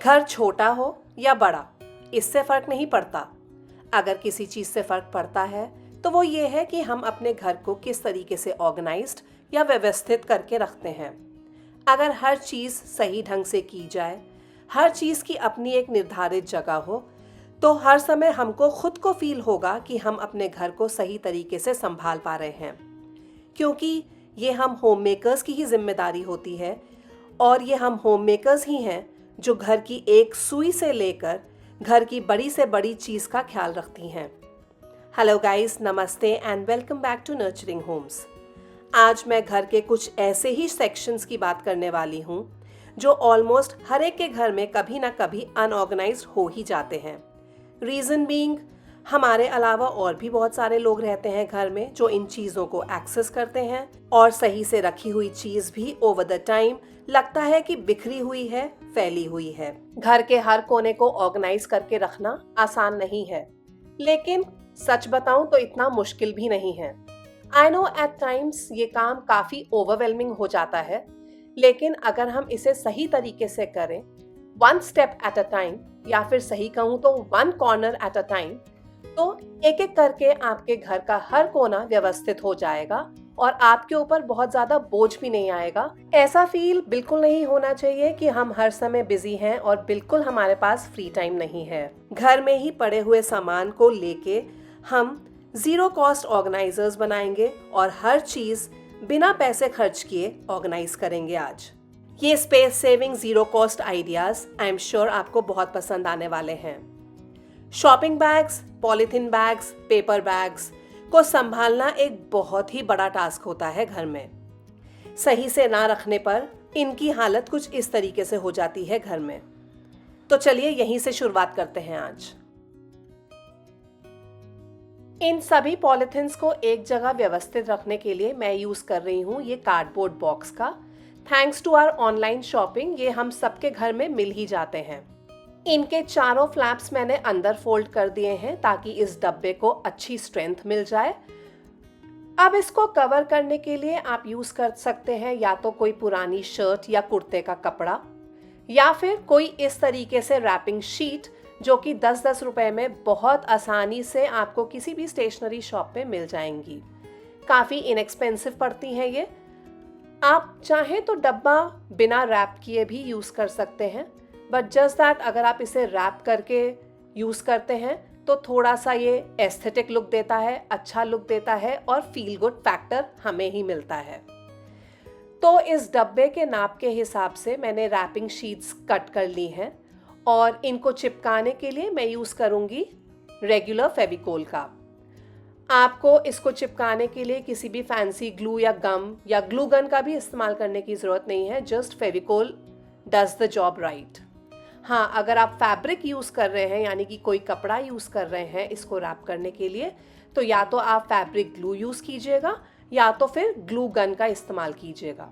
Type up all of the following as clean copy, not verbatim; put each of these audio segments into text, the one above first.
घर छोटा हो या बड़ा, इससे फ़र्क नहीं पड़ता। अगर किसी चीज़ से फ़र्क पड़ता है तो वो ये है कि हम अपने घर को किस तरीके से ऑर्गेनाइज्ड या व्यवस्थित करके रखते हैं। अगर हर चीज़ सही ढंग से की जाए, हर चीज़ की अपनी एक निर्धारित जगह हो, तो हर समय हमको खुद को फील होगा कि हम अपने घर को सही तरीके से संभाल पा रहे हैं, क्योंकि ये हम होम मेकर्स की ही जिम्मेदारी होती है। और ये हम होम मेकर्स ही हैं जो घर की एक सुई से लेकर घर की बड़ी से बड़ी चीज़ का ख्याल रखती हैं। हेलो गाइस, नमस्ते and welcome back to Nurturing Homes. आज मैं घर के कुछ ऐसे ही सेक्शंस की बात करने वाली हूँ जो ऑलमोस्ट हर एक के घर में कभी ना कभी अनऑर्गेनाइज्ड हो ही जाते हैं। रीज़न बीइंग, हमारे अलावा और भी बहुत सारे लोग रहते हैं घर में जो इन चीज़ों को एक्सेस करते हैं, और सही से रखी हुई चीज़ भी ओवर द टाइम लगता है कि बिखरी हुई है, फैली हुई है। घर के हर कोने को ऑर्गेनाइज करके रखना आसान नहीं है, लेकिन सच बताऊं तो इतना मुश्किल भी नहीं है। आई नो एट टाइम्स ये काम काफी ओवरवेलमिंग हो जाता है, लेकिन अगर हम इसे सही तरीके से करें, one step at a time, या फिर सही कहूं तो one corner at a time, तो एक एक करके आपके घर का हर कोना व्यवस्थित हो जाएगा और आपके ऊपर बहुत ज्यादा बोझ भी नहीं आएगा। ऐसा फील बिल्कुल नहीं होना चाहिए कि हम हर समय बिजी हैं और बिल्कुल हमारे पास फ्री टाइम नहीं है। घर में ही पड़े हुए सामान को लेके हम जीरो कॉस्ट ऑर्गेनाइजर्स बनाएंगे और हर चीज बिना पैसे खर्च किए ऑर्गेनाइज करेंगे आज। ये space saving zero cost ideas I am sure आपको बहुत पसंद आने वाले हैं। Shopping bags, polythene bags, paper bags को संभालना एक बहुत ही बड़ा टास्क होता है घर में। सही से ना रखने पर इनकी हालत कुछ इस तरीके से हो जाती है घर में। तो चलिए यहीं से शुरुआत करते हैं आज। इन सभी पॉलिथीन्स को एक जगह व्यवस्थित रखने के लिए मैं यूज कर रही हूँ ये कार्डबोर्ड बॉक्स का। Thanks to our online shopping ये हम सबके घर में मिल ही जाते हैं। इनके चारों फ्लैप्स मैंने अंदर फोल्ड कर दिए हैं ताकि इस डब्बे को अच्छी स्ट्रेंथ मिल जाए। अब इसको कवर करने के लिए आप यूज कर सकते हैं या तो कोई पुरानी शर्ट या कुर्ते का कपड़ा, या फिर कोई इस तरीके से रैपिंग शीट जो कि 10-10 रुपए में बहुत आसानी से आपको किसी भी स्टेशनरी शॉप पे मिल जाएंगी। काफ़ी इनएक्सपेंसिव पड़ती हैं ये। आप चाहें तो डब्बा बिना रैप किए भी यूज़ कर सकते हैं, बट जस्ट दैट अगर आप इसे रैप करके यूज़ करते हैं तो थोड़ा सा ये एस्थेटिक लुक देता है, अच्छा लुक देता है और फील गुड फैक्टर हमें ही मिलता है। तो इस डब्बे के नाप के हिसाब से मैंने रैपिंग शीट्स कट कर ली हैं और इनको चिपकाने के लिए मैं यूज़ करूँगी रेगुलर फेविकोल का। आपको इसको चिपकाने के लिए किसी भी फैंसी ग्लू या गम या ग्लू गन का भी इस्तेमाल करने की ज़रूरत नहीं है। Just Fevicol does the job right. हाँ, अगर आप फैब्रिक यूज़ कर रहे हैं यानी कि कोई कपड़ा यूज़ कर रहे हैं इसको रैप करने के लिए, तो या तो आप फैब्रिक ग्लू यूज़ कीजिएगा या तो फिर ग्लू गन का इस्तेमाल कीजिएगा।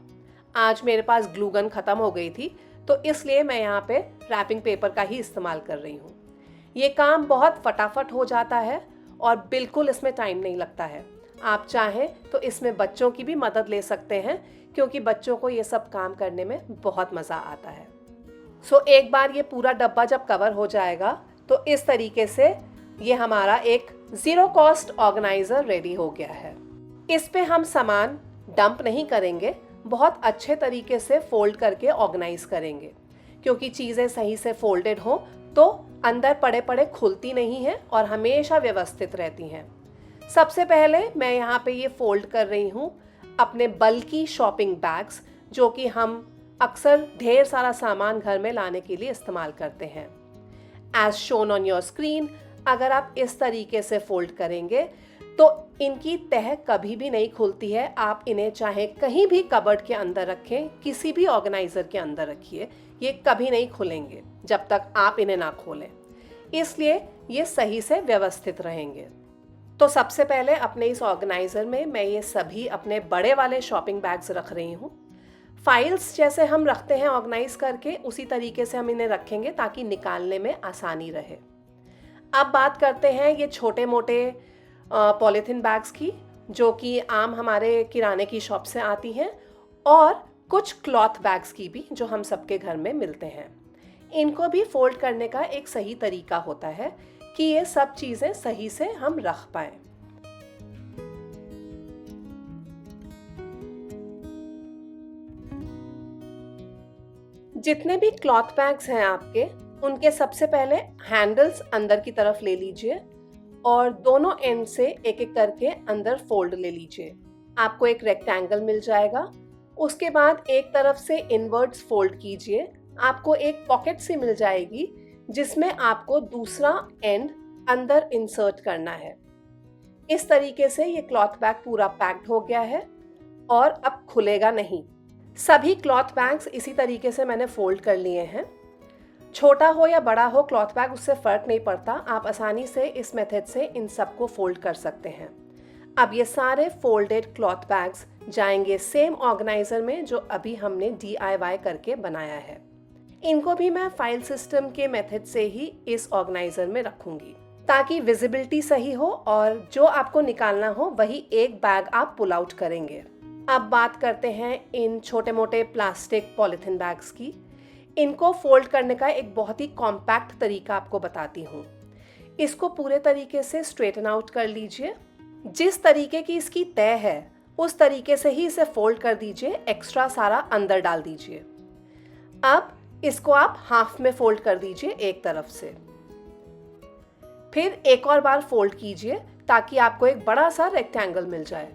आज मेरे पास ग्लू गन ख़त्म हो गई थी तो इसलिए मैं यहाँ पे रैपिंग पेपर का ही इस्तेमाल कर रही हूँ। ये काम बहुत फटाफट हो जाता है और बिल्कुल इसमें टाइम नहीं लगता है। आप चाहें तो इसमें बच्चों की भी मदद ले सकते हैं क्योंकि बच्चों को ये सब काम करने में बहुत मज़ा आता है। एक बार ये पूरा डब्बा जब कवर हो जाएगा तो इस तरीके से ये हमारा एक ज़ीरो कॉस्ट ऑर्गेनाइज़र रेडी हो गया है। इस पे हम सामान डंप नहीं करेंगे, बहुत अच्छे तरीके से फोल्ड करके ऑर्गेनाइज करेंगे, क्योंकि चीज़ें सही से फोल्डेड हो तो अंदर पड़े पड़े खुलती नहीं हैं और हमेशा व्यवस्थित रहती हैं। सबसे पहले मैं यहाँ पे ये फोल्ड कर रही हूँ अपने बल्कि शॉपिंग बैग्स, जो कि हम अक्सर ढेर सारा सामान घर में लाने के लिए इस्तेमाल करते हैं। As shown on your screen, अगर आप इस तरीके से फोल्ड करेंगे तो इनकी तह कभी भी नहीं खुलती है। आप इन्हें चाहे कहीं भी कबर्ड के अंदर रखें, किसी भी ऑर्गेनाइजर के अंदर रखिए, ये कभी नहीं खुलेंगे जब तक आप इन्हें ना खोलें। इसलिए ये सही से व्यवस्थित रहेंगे। तो सबसे पहले अपने इस ऑर्गेनाइजर में मैं ये सभी अपने बड़े वाले शॉपिंग बैग्स रख रही हूँ। फाइल्स जैसे हम रखते हैं ऑर्गेनाइज करके, उसी तरीके से हम इन्हें रखेंगे ताकि निकालने में आसानी रहे। अब बात करते हैं ये छोटे मोटे पॉलीथीन बैग्स की, जो कि आम हमारे किराने की शॉप से आती हैं, और कुछ क्लॉथ बैग्स की भी जो हम सबके घर में मिलते हैं। इनको भी फोल्ड करने का एक सही तरीका होता है कि ये सब चीजें सही से हम रख पाएं। जितने भी क्लॉथ बैग्स हैं आपके, उनके सबसे पहले हैंडल्स अंदर की तरफ ले लीजिए और दोनों एंड से एक एक करके अंदर फोल्ड ले लीजिए। आपको एक रेक्टेंगल मिल जाएगा। उसके बाद एक तरफ से इनवर्ड्स फोल्ड कीजिए। आपको एक पॉकेट सी मिल जाएगी जिसमें आपको दूसरा एंड अंदर इंसर्ट करना है। इस तरीके से ये क्लॉथ बैग पूरा पैक्ड हो गया है और अब खुलेगा नहीं। सभी क्लॉथ बैग्स इसी तरीके से मैंने फोल्ड कर लिए हैं। छोटा हो या बड़ा हो क्लॉथ बैग, उससे फर्क नहीं पड़ता। आप आसानी से इस मेथड से इन सबको फोल्ड कर सकते हैं। अब ये सारे फोल्डेड क्लॉथ बैग्स जाएंगे सेम ऑर्गेनाइजर में जो अभी हमने DIY करके बनाया है। इनको भी मैं फाइल सिस्टम के मेथड से ही इस ऑर्गेनाइजर में रखूंगी ताकि विजिबिलिटी सही हो और जो आपको निकालना हो वही एक बैग आप पुल आउट करेंगे। अब बात करते हैं इन छोटे मोटे प्लास्टिक पॉलिथीन बैग्स की। इनको फोल्ड करने का एक बहुत ही कॉम्पैक्ट तरीका आपको बताती हूँ। इसको पूरे तरीके से स्ट्रेटन आउट कर लीजिए। जिस तरीके की इसकी तय है उस तरीके से ही इसे फोल्ड कर दीजिए। एक्स्ट्रा सारा अंदर डाल दीजिए। अब इसको आप हाफ में फोल्ड कर दीजिए एक तरफ से, फिर एक और बार फोल्ड कीजिए ताकि आपको एक बड़ा सा रेक्टेंगल मिल जाए।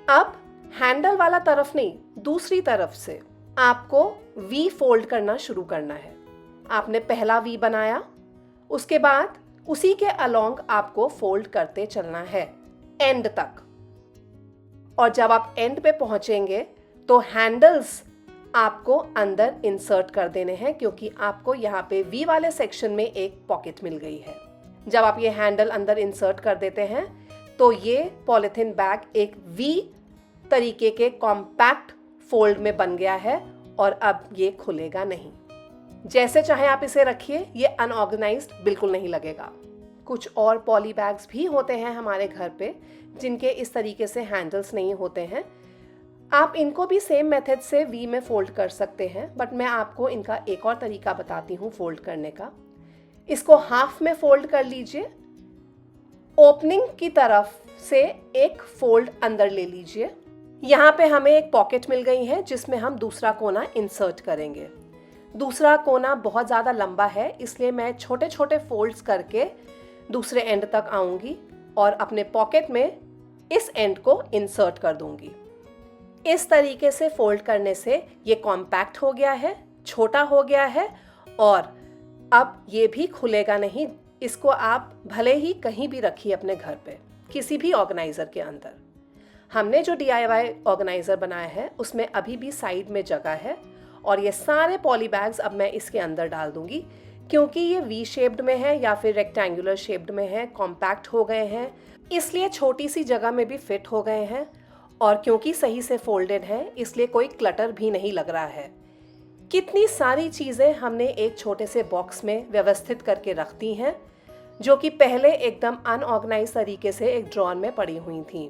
अब हैंडल वाला तरफ नहीं, दूसरी तरफ से आपको वी फोल्ड करना शुरू करना है। आपने पहला वी बनाया, उसके बाद उसी के अलोंग आपको फोल्ड करते चलना है एंड तक। और जब आप एंड पे पहुंचेंगे तो हैंडल्स आपको अंदर इंसर्ट कर देने हैं क्योंकि आपको यहाँ पे वी वाले सेक्शन में एक पॉकेट मिल गई है। जब आप ये हैंडल अंदर इंसर्ट कर देते हैं तो ये पॉलिथीन बैग एक वी तरीके के कॉम्पैक्ट फोल्ड में बन गया है और अब ये खुलेगा नहीं। जैसे चाहे आप इसे रखिए, ये अनऑर्गेनाइज्ड बिल्कुल नहीं लगेगा। कुछ और पॉली बैग्स भी होते हैं हमारे घर पे जिनके इस तरीके से हैंडल्स नहीं होते हैं। आप इनको भी सेम मेथड से वी में फोल्ड कर सकते हैं, बट मैं आपको इनका एक और तरीका बताती हूँ फोल्ड करने का। इसको हाफ में फोल्ड कर लीजिए। ओपनिंग की तरफ से एक फोल्ड अंदर ले लीजिए। यहाँ पे हमें एक पॉकेट मिल गई है जिसमें हम दूसरा कोना इंसर्ट करेंगे। दूसरा कोना बहुत ज़्यादा लंबा है, इसलिए मैं छोटे छोटे फोल्ड्स करके दूसरे एंड तक आऊँगी और अपने पॉकेट में इस एंड को इंसर्ट कर दूँगी। इस तरीके से फोल्ड करने से ये कॉम्पैक्ट हो गया है, छोटा हो गया है और अब ये भी खुलेगा नहीं। इसको आप भले ही कहीं भी रखिए अपने घर पे, किसी भी ऑर्गेनाइजर के अंदर। हमने जो DIY ऑर्गेनाइजर बनाया है उसमें अभी भी साइड में जगह है और ये सारे पॉली बैग्स अब मैं इसके अंदर डाल दूंगी क्योंकि ये वी शेप्ड में है या फिर रेक्टेंगुलर शेप्ड में है, कॉम्पैक्ट हो गए हैं, इसलिए छोटी सी जगह में भी फिट हो गए हैं और क्योंकि सही से फोल्डेड है इसलिए कोई क्लटर भी नहीं लग रहा है। कितनी सारी चीज़ें हमने एक छोटे से बॉक्स में व्यवस्थित करके रख दी हैं जो कि पहले एकदम अनऑर्गेनाइज तरीके से एक ड्रॉर में पड़ी हुई थी।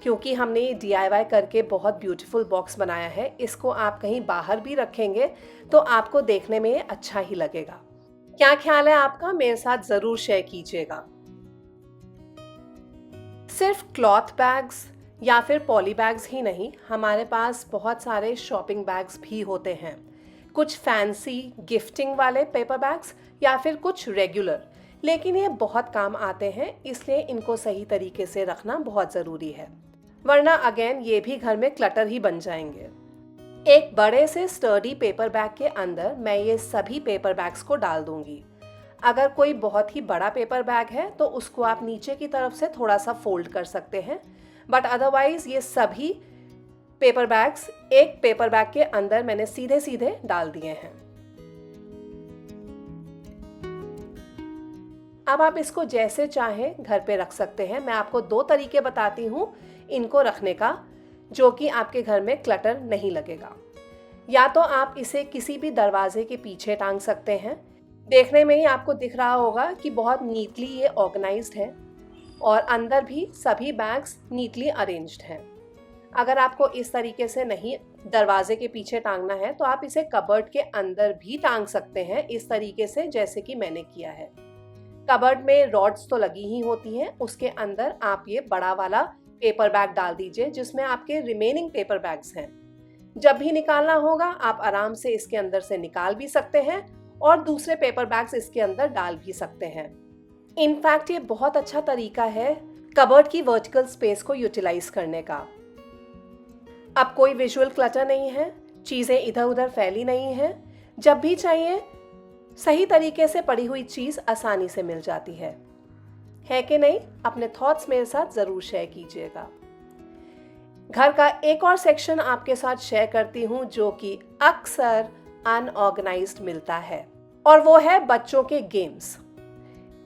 क्योंकि हमने ये DIY करके बहुत ब्यूटीफुल बॉक्स बनाया है, इसको आप कहीं बाहर भी रखेंगे तो आपको देखने में ये अच्छा ही लगेगा। क्या ख्याल है आपका? मेरे साथ ज़रूर शेयर कीजिएगा। सिर्फ क्लॉथ बैग्स या फिर पॉली बैग्स ही नहीं, हमारे पास बहुत सारे शॉपिंग बैग्स भी होते हैं। कुछ फैंसी गिफ्टिंग वाले पेपर बैग्स या फिर कुछ रेगुलर, लेकिन ये बहुत काम आते हैं, इसलिए इनको सही तरीके से रखना बहुत ज़रूरी है, वरना अगेन ये भी घर में क्लटर ही बन जाएंगे। एक बड़े से स्टर्डी पेपर बैग के अंदर मैं ये सभी पेपर बैग्स को डाल दूंगी। अगर कोई बहुत ही बड़ा पेपर बैग है तो उसको आप नीचे की तरफ से थोड़ा सा फोल्ड कर सकते हैं, बट अदरवाइज ये सभी पेपर बैग्स एक पेपर बैग के अंदर मैंने सीधे सीधे डाल दिए हैं। अब आप इसको जैसे चाहें घर पे रख सकते हैं। मैं आपको 2 तरीके बताती हूँ इनको रखने का जो कि आपके घर में क्लटर नहीं लगेगा। या तो आप इसे किसी भी दरवाजे के पीछे टांग सकते हैं। देखने में ही आपको दिख रहा होगा कि बहुत नीटली ये ऑर्गेनाइज्ड है और अंदर भी सभी बैग्स नीटली अरेंज्ड हैं। अगर आपको इस तरीके से नहीं दरवाजे के पीछे टांगना है तो आप इसे कबर्ड के अंदर भी टांग सकते हैं, इस तरीके से जैसे कि मैंने किया है। कबर्ड में रॉड्स तो लगी ही होती हैं, उसके अंदर आप ये बड़ा वाला पेपर बैग डाल दीजिए जिसमें आपके रिमेनिंग पेपर बैग्स हैं। जब भी निकालना होगा आप आराम से इसके अंदर से निकाल भी सकते हैं और दूसरे पेपर बैग्स इसके अंदर डाल भी सकते हैं। इनफैक्ट ये बहुत अच्छा तरीका है कबर्ड की वर्टिकल स्पेस को यूटिलाइज करने का। अब कोई विजुअल क्लटर नहीं है, चीजें इधर उधर फैली नहीं है, जब भी चाहिए सही तरीके से पड़ी हुई चीज आसानी से मिल जाती है कि नहीं? अपने थॉट्स मेरे साथ जरूर शेयर कीजिएगा। घर का एक और सेक्शन आपके साथ शेयर करती हूँ जो कि अक्सर अनऑर्गेनाइज्ड मिलता है, और वो है बच्चों के गेम्स।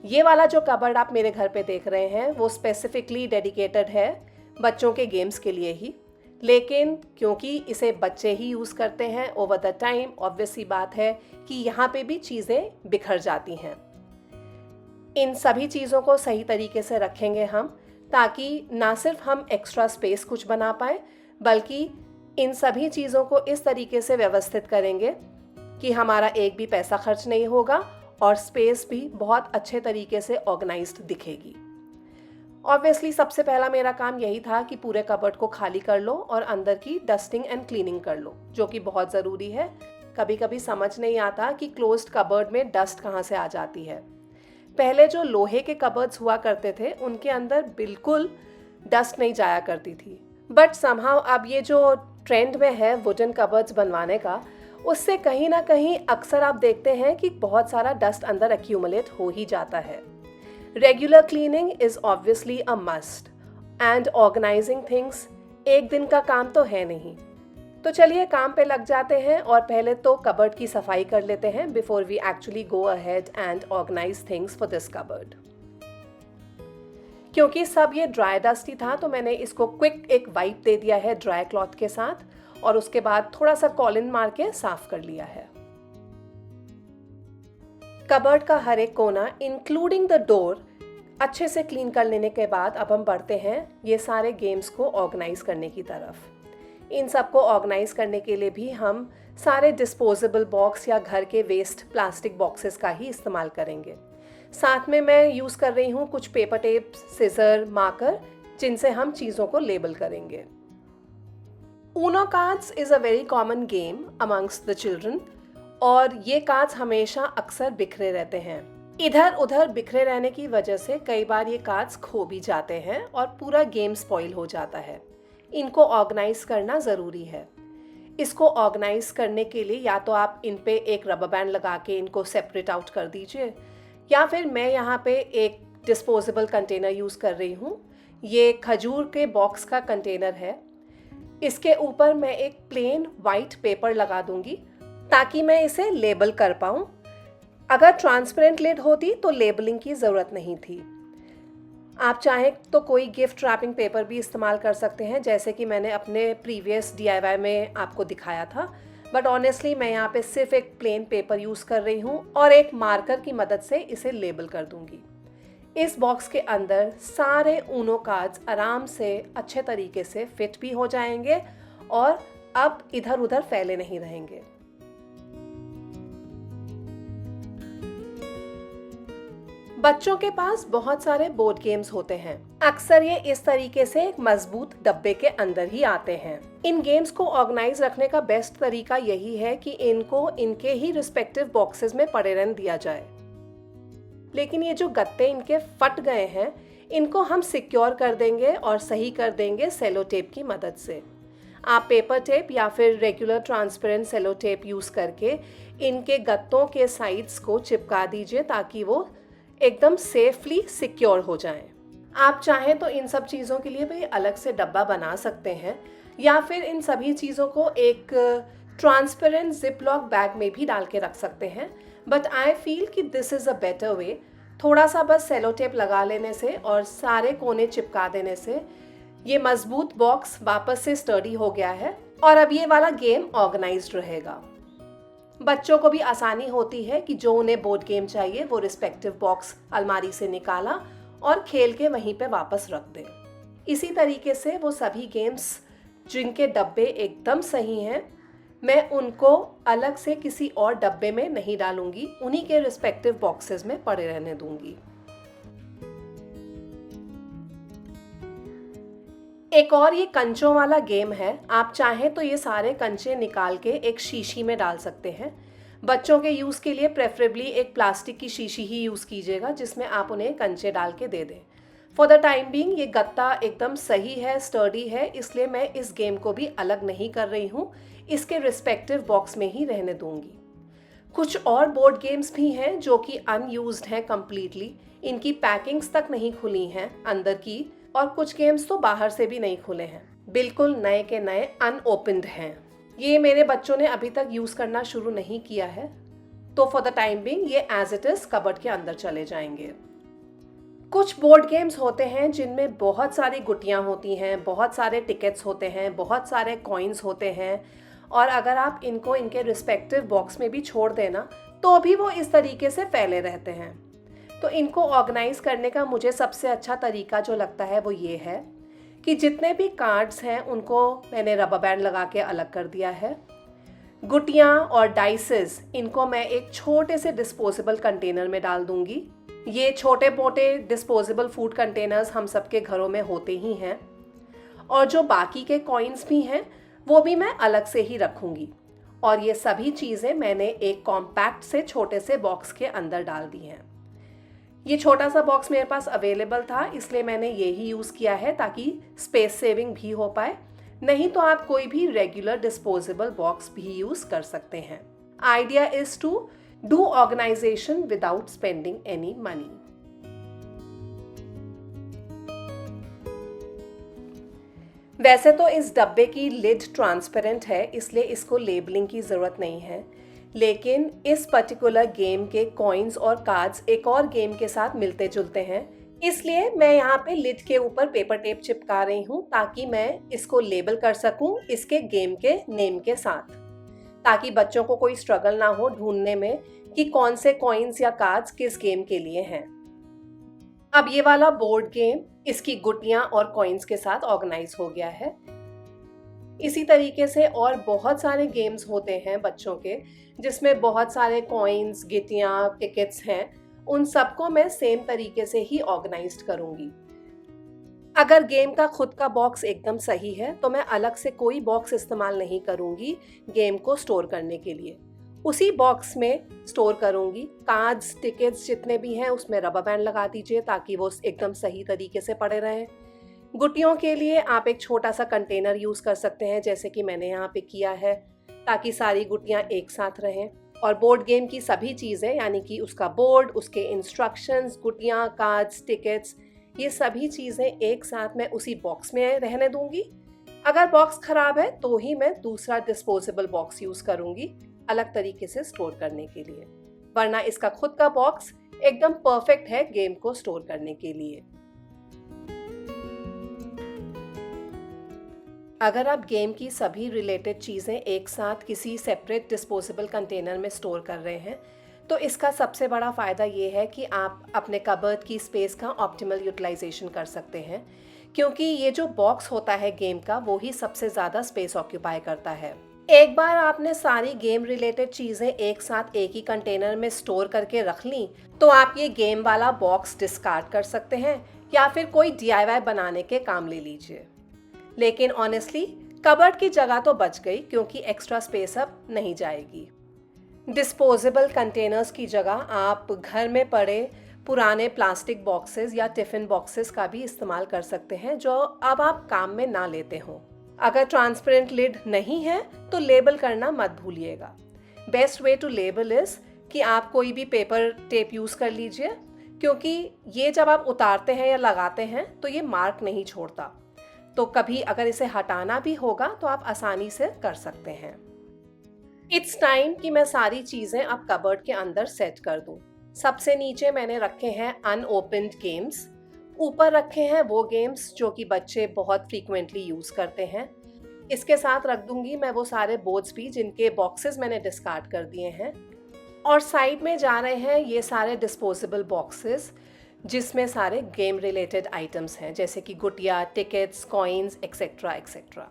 ये वाला जो कबर्ड आप मेरे घर पे देख रहे हैं वो स्पेसिफिकली डेडिकेटेड है बच्चों के गेम्स के लिए ही, लेकिन क्योंकि इसे बच्चे ही यूज़ करते हैं ओवर द टाइम, ऑब्वियस सी बात है कि यहाँ पे भी चीज़ें बिखर जाती हैं। इन सभी चीज़ों को सही तरीके से रखेंगे हम, ताकि ना सिर्फ हम एक्स्ट्रा स्पेस कुछ बना पाए, बल्कि इन सभी चीज़ों को इस तरीके से व्यवस्थित करेंगे कि हमारा एक भी पैसा खर्च नहीं होगा और स्पेस भी बहुत अच्छे तरीके से ऑर्गेनाइज्ड दिखेगी। ऑब्वियसली सबसे पहला मेरा काम यही था कि पूरे कबर्ड को खाली कर लो और अंदर की डस्टिंग एंड क्लीनिंग कर लो, जो कि बहुत ज़रूरी है। कभी कभी समझ नहीं आता कि क्लोज्ड कबर्ड में डस्ट कहाँ से आ जाती है। पहले जो लोहे के कबर्ड्स हुआ करते थे उनके अंदर बिल्कुल डस्ट नहीं जाया करती थी, बट समहाउ अब ये जो ट्रेंड में है वुडन कबर्ड्स बनवाने का, उससे कहीं ना कहीं अक्सर आप देखते हैं कि बहुत सारा डस्ट अंदर एक्यूमुलेट हो ही जाता है। Regular cleaning is obviously a must, and organising things एक दिन का काम तो है नहीं। तो चलिए काम पे लग जाते हैं और पहले तो कबर्ड की सफाई कर लेते हैं before we actually go ahead and organise things for this cupboard. क्योंकि सब ये ड्राई डस्टी था तो मैंने इसको क्विक एक वाइप दे दिया है ड्राई क्लॉथ के साथ, और उसके बाद थोड़ा सा कॉलिन मार के साफ कर लिया है। कबर्ड का हर एक कोना इंक्लूडिंग द डोर अच्छे से क्लीन कर लेने के बाद अब हम बढ़ते हैं ये सारे गेम्स को ऑर्गेनाइज करने की तरफ। इन सबको ऑर्गेनाइज करने के लिए भी हम सारे डिस्पोजेबल बॉक्स या घर के वेस्ट प्लास्टिक बॉक्सेस का ही इस्तेमाल करेंगे। साथ में मैं यूज़ कर रही हूँ कुछ पेपर टेप, सिजर, मार्कर, जिनसे हम चीज़ों को लेबल करेंगे। Uno cards is a very common game amongst the children, और ये कार्ड्स हमेशा अक्सर बिखरे रहते हैं। इधर उधर बिखरे रहने की वजह से कई बार ये कार्ड्स खो भी जाते हैं और पूरा गेम स्पॉइल हो जाता है। इनको ऑर्गेनाइज करना ज़रूरी है। इसको ऑर्गेनाइज करने के लिए या तो आप इन पे एक रबर बैंड लगा के इनको सेपरेट आउट कर दीजिए, या फिर मैं यहाँ पे एक डिस्पोजेबल कंटेनर यूज़ कर रही हूँ। ये खजूर के बॉक्स का कंटेनर है। इसके ऊपर मैं एक प्लेन वाइट पेपर लगा दूंगी ताकि मैं इसे लेबल कर पाऊँ। अगर ट्रांसपेरेंट लिड होती तो लेबलिंग की ज़रूरत नहीं थी। आप चाहें तो कोई गिफ्ट रैपिंग पेपर भी इस्तेमाल कर सकते हैं, जैसे कि मैंने अपने प्रीवियस DIY में आपको दिखाया था, बट ऑनेस्टली मैं यहाँ पे सिर्फ एक प्लेन पेपर यूज़ कर रही हूँ और एक मार्कर की मदद से इसे लेबल कर दूंगी। इस बॉक्स के अंदर सारे ऊनो कार्ड्स आराम से अच्छे तरीके से फिट भी हो जाएंगे और अब इधर उधर फैले नहीं रहेंगे। बच्चों के पास बहुत सारे बोर्ड गेम्स होते हैं। अक्सर ये इस तरीके से एक मजबूत डब्बे के अंदर ही आते हैं। इन गेम्स को ऑर्गेनाइज रखने का बेस्ट तरीका यही है कि इनको इनके ही रिस्पेक्टिव बॉक्सेस में पड़े रहने दिया जाए। लेकिन ये जो गत्ते इनके फट गए हैं, इनको हम सिक्योर कर देंगे और सही कर देंगे सेलो टेप की मदद से। आप पेपर टेप या फिर regular transparent cello tape use करके इनके गत्तों के साइड्स को चिपका दीजिए ताकि वो एकदम सेफली सिक्योर हो जाएं। आप चाहें तो इन सब चीज़ों के लिए भी अलग से डब्बा बना सकते हैं, या फिर इन सभी चीज़ों को एक ट्रांसपेरेंट जिप लॉक बैग में भी डाल के रख सकते हैं, बट आई फील कि this is a better way. थोड़ा सा बस सेलो टेप लगा लेने से और सारे कोने चिपका देने से ये मजबूत बॉक्स वापस से स्टर्डी हो गया है और अब ये वाला गेम ऑर्गेनाइज्ड रहेगा। बच्चों को भी आसानी होती है कि जो उन्हें बोर्ड गेम चाहिए वो रिस्पेक्टिव बॉक्स अलमारी से निकाला और खेल के वहीं पे वापस रख दें। इसी तरीके से वो सभी गेम्स जिनके डब्बे एकदम सही हैं, मैं उनको अलग से किसी और डब्बे में नहीं डालूंगी, उन्हीं के रिस्पेक्टिव बॉक्सेस में पड़े रहने दूंगी। एक और ये कंचों वाला गेम है। आप चाहें तो ये सारे कंचे निकाल के एक शीशी में डाल सकते हैं। बच्चों के यूज़ के लिए प्रेफरेबली एक प्लास्टिक की शीशी ही यूज़ कीजिएगा जिसमें आप उन्हें कंचे डाल के दे दें। फॉर द टाइम बीइंग ये गत्ता एकदम सही है, स्टर्डी है, इसलिए मैं इस गेम को भी अलग नहीं कर रही हूँ, इसके रिस्पेक्टिव बॉक्स में ही रहने दूंगी। कुछ और बोर्ड गेम्स भी हैं जो कि अनयूज्ड हैं कम्प्लीटली, इनकी पैकिंग्स तक नहीं खुली हैं अंदर की, और कुछ गेम्स तो बाहर से भी नहीं खुले हैं, बिल्कुल नए के नए अनओपन्ड हैं। ये मेरे बच्चों ने अभी तक यूज़ करना शुरू नहीं किया है, तो फॉर द टाइम बीइंग ये एज इट इज़ कबर्ड के अंदर चले जाएंगे। कुछ बोर्ड गेम्स होते हैं जिनमें बहुत सारी गुटियाँ होती हैं, बहुत सारे टिकट्स होते हैं, बहुत सारे कॉइन्स होते हैं, और अगर आप इनको इनके रिस्पेक्टिव बॉक्स में भी छोड़ देना तो भी वो इस तरीके से फैले रहते हैं। तो इनको ऑर्गेनाइज करने का मुझे सबसे अच्छा तरीका जो लगता है वो ये है कि जितने भी कार्ड्स हैं उनको मैंने रबर बैंड लगा के अलग कर दिया है। गुटियाँ और डाइसेस इनको मैं एक छोटे से डिस्पोजेबल कंटेनर में डाल दूंगी। ये छोटे मोटे डिस्पोजेबल फूड कंटेनर्स हम सबके घरों में होते ही हैं। और जो बाकी के कॉइन्स भी हैं वो भी मैं अलग से ही रखूंगी, और ये सभी चीज़ें मैंने एक कॉम्पैक्ट से छोटे से बॉक्स के अंदर डाल दी हैं। ये छोटा सा बॉक्स मेरे पास अवेलेबल था, इसलिए मैंने ये ही यूज़ किया है ताकि स्पेस सेविंग भी हो पाए। नहीं तो आप कोई भी रेगुलर डिस्पोजेबल बॉक्स भी यूज़ कर सकते हैं। Idea is to do organisation without spending any money. वैसे तो इस डब्बे की लिड ट्रांसपेरेंट है, इसलिए इसको लेबलिंग की ज़रूरत नहीं है, लेकिन इस पर्टिकुलर गेम के कॉइन्स और कार्ड्स एक और गेम के साथ मिलते जुलते हैं, इसलिए मैं यहाँ पे लिड के ऊपर पेपर टेप चिपका रही हूँ ताकि मैं इसको लेबल कर सकूँ इसके गेम के नेम के साथ, ताकि बच्चों को कोई स्ट्रगल ना हो ढूंढने में कि कौन से कॉइन्स या कार्ड्स किस गेम के लिए हैं। अब ये वाला बोर्ड गेम इसकी गुटियां और कॉइन्स के साथ ऑर्गेनाइज हो गया है। इसी तरीके से और बहुत सारे गेम्स होते हैं बच्चों के जिसमें बहुत सारे कॉइन्स, गिटियां, टिकट्स हैं, उन सबको मैं सेम तरीके से ही ऑर्गेनाइज्ड करूंगी। अगर गेम का खुद का बॉक्स एकदम सही है तो मैं अलग से कोई बॉक्स इस्तेमाल नहीं करूंगी गेम को स्टोर करने के लिए, उसी बॉक्स में स्टोर करूंगी। कार्ड्स, टिकट्स जितने भी हैं उसमें रबर बैंड लगा दीजिए ताकि वो एकदम सही तरीके से पड़े रहें। गुटियों के लिए आप एक छोटा सा कंटेनर यूज़ कर सकते हैं जैसे कि मैंने यहाँ पे किया है, ताकि सारी गुटियाँ एक साथ रहें। और बोर्ड गेम की सभी चीज़ें यानी कि उसका बोर्ड, उसके इंस्ट्रक्शंस, गुटियाँ, कार्ड्स, टिकट्स, ये सभी चीज़ें एक साथ मैं उसी बॉक्स में रहने दूंगी। अगर बॉक्स ख़राब है तो ही मैं दूसरा डिस्पोजेबल बॉक्स यूज़ करूँगी अलग तरीके से स्टोर करने के लिए, वरना इसका खुद का बॉक्स एकदम परफेक्ट है गेम को स्टोर करने के लिए। अगर आप गेम की सभी रिलेटेड चीज़ें एक साथ किसी सेपरेट डिस्पोजेबल कंटेनर में स्टोर कर रहे हैं तो इसका सबसे बड़ा फ़ायदा ये है कि आप अपने कबर्ड की स्पेस का ऑप्टिमल यूटिलाइजेशन कर सकते हैं, क्योंकि ये जो बॉक्स होता है गेम का वो ही सबसे ज़्यादा स्पेस ऑक्यूपाई करता है। एक बार आपने सारी गेम रिलेटेड चीज़ें एक साथ एक ही कंटेनर में स्टोर करके रख ली तो आप ये गेम वाला बॉक्स डिस्कार्ड कर सकते हैं या फिर कोई DIY बनाने के काम ले लीजिए। लेकिन ऑनेस्टली कबर्ड की जगह तो बच गई क्योंकि एक्स्ट्रा स्पेस अब नहीं जाएगी। डिस्पोजेबल कंटेनर्स की जगह आप घर में पड़े पुराने प्लास्टिक बॉक्सेस या टिफ़िन बॉक्सेस का भी इस्तेमाल कर सकते हैं जो अब आप काम में ना लेते हों। अगर ट्रांसपेरेंट लिड नहीं है तो लेबल करना मत भूलिएगा। Best way to label is कि आप कोई भी पेपर टेप यूज़ कर लीजिए, क्योंकि ये जब आप उतारते हैं या लगाते हैं तो ये मार्क नहीं छोड़ता, तो कभी अगर इसे हटाना भी होगा तो आप आसानी से कर सकते हैं। इट्स टाइम कि मैं सारी चीज़ें अब कबर्ड के अंदर सेट कर दूं। सबसे नीचे मैंने रखे हैं अनओपन्ड गेम्स, ऊपर रखे हैं वो गेम्स जो कि बच्चे बहुत फ्रीक्वेंटली यूज़ करते हैं। इसके साथ रख दूंगी मैं वो सारे बोर्ड्स भी जिनके बॉक्सेस मैंने डिस्कार्ड कर दिए हैं, और साइड में जा रहे हैं ये सारे डिस्पोजेबल बॉक्सेस जिसमें सारे गेम रिलेटेड आइटम्स हैं जैसे कि गुटिया, टिकट्स, कॉइन्स, एक्सेट्रा एक्सेट्रा।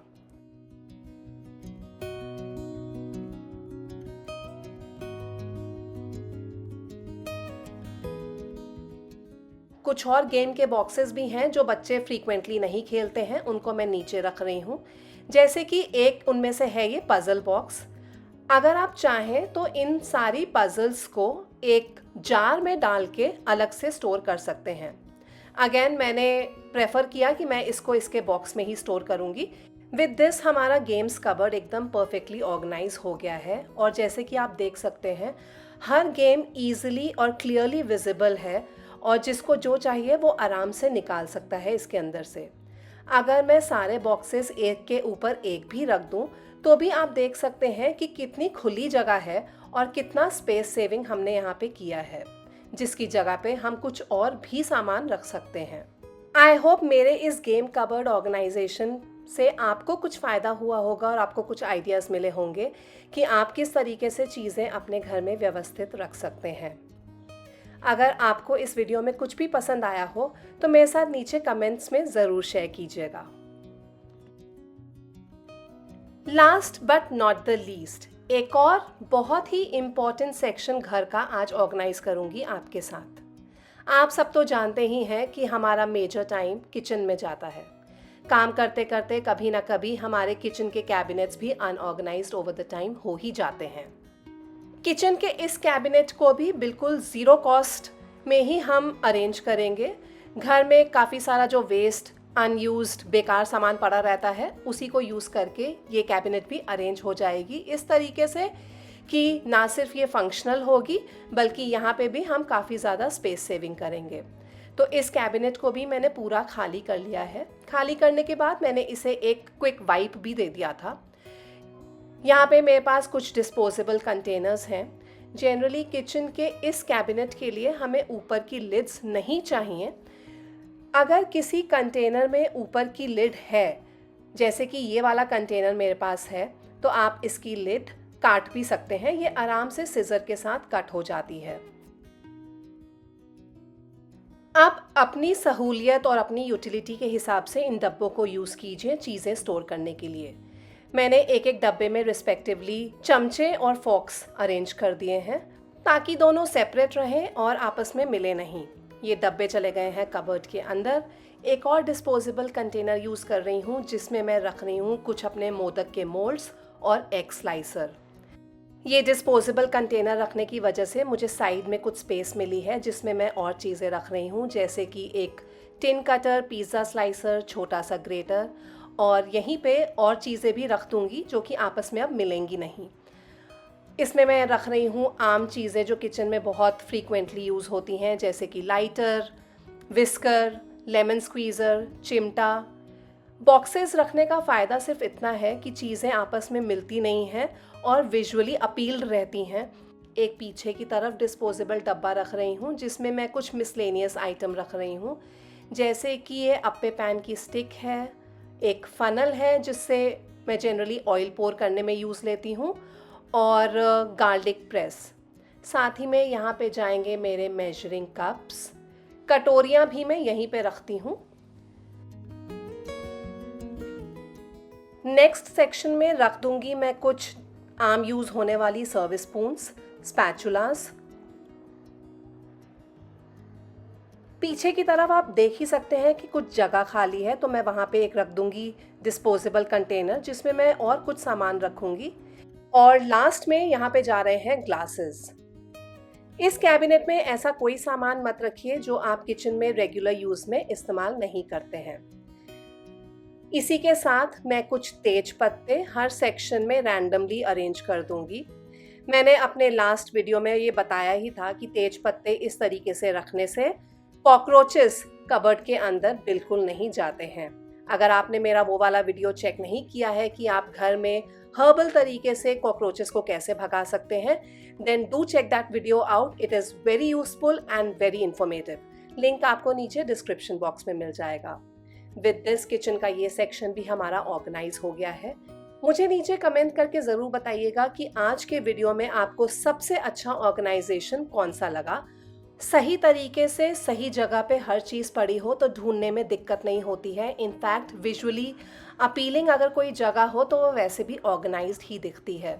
कुछ और गेम के बॉक्सेस भी हैं जो बच्चे फ्रीक्वेंटली नहीं खेलते हैं, उनको मैं नीचे रख रही हूँ। जैसे कि एक उनमें से है ये पज़ल बॉक्स। अगर आप चाहें तो इन सारी पज़ल्स को एक जार में डाल के अलग से स्टोर कर सकते हैं। अगेन मैंने प्रेफर किया कि मैं इसको इसके बॉक्स में ही स्टोर करूँगी। विद दिस हमारा गेम्स कबर्ड एकदम परफेक्टली ऑर्गेनाइज हो गया है और जैसे कि आप देख सकते हैं हर गेम ईजिली और क्लियरली विजिबल है और जिसको जो चाहिए वो आराम से निकाल सकता है इसके अंदर से। अगर मैं सारे बॉक्सेस एक के ऊपर एक भी रख दूं तो भी आप देख सकते हैं कि कितनी खुली जगह है और कितना स्पेस सेविंग हमने यहाँ पे किया है, जिसकी जगह पे हम कुछ और भी सामान रख सकते हैं। आई होप मेरे इस गेम कबर्ड ऑर्गेनाइजेशन से आपको कुछ फ़ायदा हुआ होगा और आपको कुछ आइडियाज़ मिले होंगे कि आप किस तरीके से चीज़ें अपने घर में व्यवस्थित रख सकते हैं। अगर आपको इस वीडियो में कुछ भी पसंद आया हो तो मेरे साथ नीचे कमेंट्स में ज़रूर शेयर कीजिएगा। Last but not the least, एक और बहुत ही इम्पॉर्टेंट सेक्शन घर का आज ऑर्गेनाइज करूंगी आपके साथ। आप सब तो जानते ही हैं कि हमारा मेजर टाइम किचन में जाता है। काम करते करते कभी ना कभी हमारे किचन के कैबिनेट्स भी अनऑर्गेनाइज्ड ओवर द टाइम हो ही जाते हैं। किचन के इस कैबिनेट को भी बिल्कुल ज़ीरो कॉस्ट में ही हम अरेंज करेंगे। घर में काफ़ी सारा जो वेस्ट अनयूज्ड बेकार सामान पड़ा रहता है उसी को यूज़ करके ये कैबिनेट भी अरेंज हो जाएगी इस तरीके से कि ना सिर्फ ये फंक्शनल होगी बल्कि यहाँ पे भी हम काफ़ी ज़्यादा स्पेस सेविंग करेंगे। तो इस कैबिनेट को भी मैंने पूरा खाली कर लिया है। खाली करने के बाद मैंने इसे एक क्विक वाइप भी दे दिया था। यहाँ पे मेरे पास कुछ डिस्पोजेबल कंटेनर्स हैं। जनरली किचन के इस कैबिनेट के लिए हमें ऊपर की लिड्स नहीं चाहिए। अगर किसी कंटेनर में ऊपर की लिड है, जैसे कि ये वाला कंटेनर मेरे पास है, तो आप इसकी लिड काट भी सकते हैं। ये आराम से सिजर के साथ कट हो जाती है। आप अपनी सहूलियत और अपनी यूटिलिटी के हिसाब से इन डब्बों को यूज़ कीजिए चीज़ें स्टोर करने के लिए। मैंने एक एक डब्बे में रिस्पेक्टिवली चमचे और फॉक्स अरेंज कर दिए हैं ताकि दोनों सेपरेट रहें और आपस में मिले नहीं। ये डब्बे चले गए हैं कबर्ड के अंदर। एक और डिस्पोजेबल कंटेनर यूज़ कर रही हूँ जिसमें मैं रख रही हूँ कुछ अपने मोदक के मोल्ड्स और एग स्लाइसर। ये डिस्पोजेबल कंटेनर रखने की वजह से मुझे साइड में कुछ स्पेस मिली है जिसमें मैं और चीज़ें रख रही हूँ, जैसे कि एक टिन कटर, पिज़्ज़ा स्लाइसर, छोटा सा ग्रेटर, और यहीं पे और चीज़ें भी रख दूँगी जो कि आपस में अब मिलेंगी नहीं। इसमें मैं रख रही हूँ आम चीज़ें जो किचन में बहुत फ्रीक्वेंटली यूज़ होती हैं, जैसे कि लाइटर, विस्कर, लेमन स्क्वीज़र, चिमटा। बॉक्सेस रखने का फ़ायदा सिर्फ इतना है कि चीज़ें आपस में मिलती नहीं हैं और विजुअली अपील्ड रहती हैं। एक पीछे की तरफ डिस्पोजेबल डब्बा रख रही हूँ जिसमें मैं कुछ मिसलेनियस आइटम रख रही हूँ, जैसे कि ये अप्पे पैन की स्टिक है, एक फ़नल है जिससे मैं जनरली ऑयल पोर करने में यूज़ लेती हूँ, और गार्लिक प्रेस। साथ ही में यहाँ पे जाएंगे मेरे मेजरिंग कप्स। कटोरियाँ भी मैं यहीं पे रखती हूँ। नेक्स्ट सेक्शन में रख दूंगी मैं कुछ आम यूज़ होने वाली सर्विस स्पून्स, स्पैचुलास। पीछे की तरफ आप देख ही सकते हैं कि कुछ जगह खाली है, तो मैं वहाँ पे एक रख दूंगी डिस्पोजेबल कंटेनर जिसमें मैं और कुछ सामान रखूंगी। और लास्ट में यहाँ पे जा रहे हैं ग्लासेस। इस कैबिनेट में ऐसा कोई सामान मत रखिए जो आप किचन में रेगुलर यूज़ में इस्तेमाल नहीं करते हैं। इसी के साथ मैं कुछ तेज पत्ते हर सेक्शन में रैंडमली अरेंज कर दूंगी। मैंने अपने लास्ट वीडियो में ये बताया ही था कि तेज पत्ते इस तरीके से रखने से कॉकरोचेस कबर्ड के अंदर बिल्कुल नहीं जाते हैं। अगर आपने मेरा वो वाला वीडियो चेक नहीं किया है कि आप घर में हर्बल तरीके से कॉकरोचेस को कैसे भगा सकते हैं, then do check that video out. It is very useful and very informative. Link आपको नीचे डिस्क्रिप्शन बॉक्स में मिल जाएगा। विद दिस किचन का ये सेक्शन भी हमारा ऑर्गेनाइज हो गया है। मुझे नीचे कमेंट करके ज़रूर बताइएगा कि आज के वीडियो में आपको सबसे अच्छा ऑर्गेनाइजेशन कौन सा लगा। सही तरीके से सही जगह पे हर चीज़ पड़ी हो तो ढूंढने में दिक्कत नहीं होती है। इनफैक्ट विजुअली अपीलिंग अगर कोई जगह हो तो वो वैसे भी ऑर्गेनाइज्ड ही दिखती है।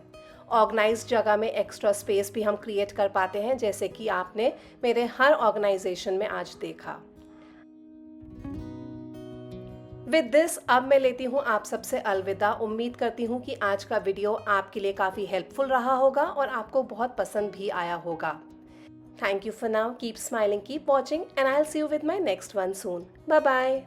ऑर्गेनाइज्ड जगह में एक्स्ट्रा स्पेस भी हम क्रिएट कर पाते हैं, जैसे कि आपने मेरे हर ऑर्गेनाइजेशन में आज देखा। विद दिस अब मैं लेती हूँ आप सबसे अलविदा। उम्मीद करती हूँ कि आज का वीडियो आपके लिए काफ़ी हेल्पफुल रहा होगा और आपको बहुत पसंद भी आया होगा। Thank you for now, keep smiling, keep watching, and I will see you with my next one soon. Bye bye.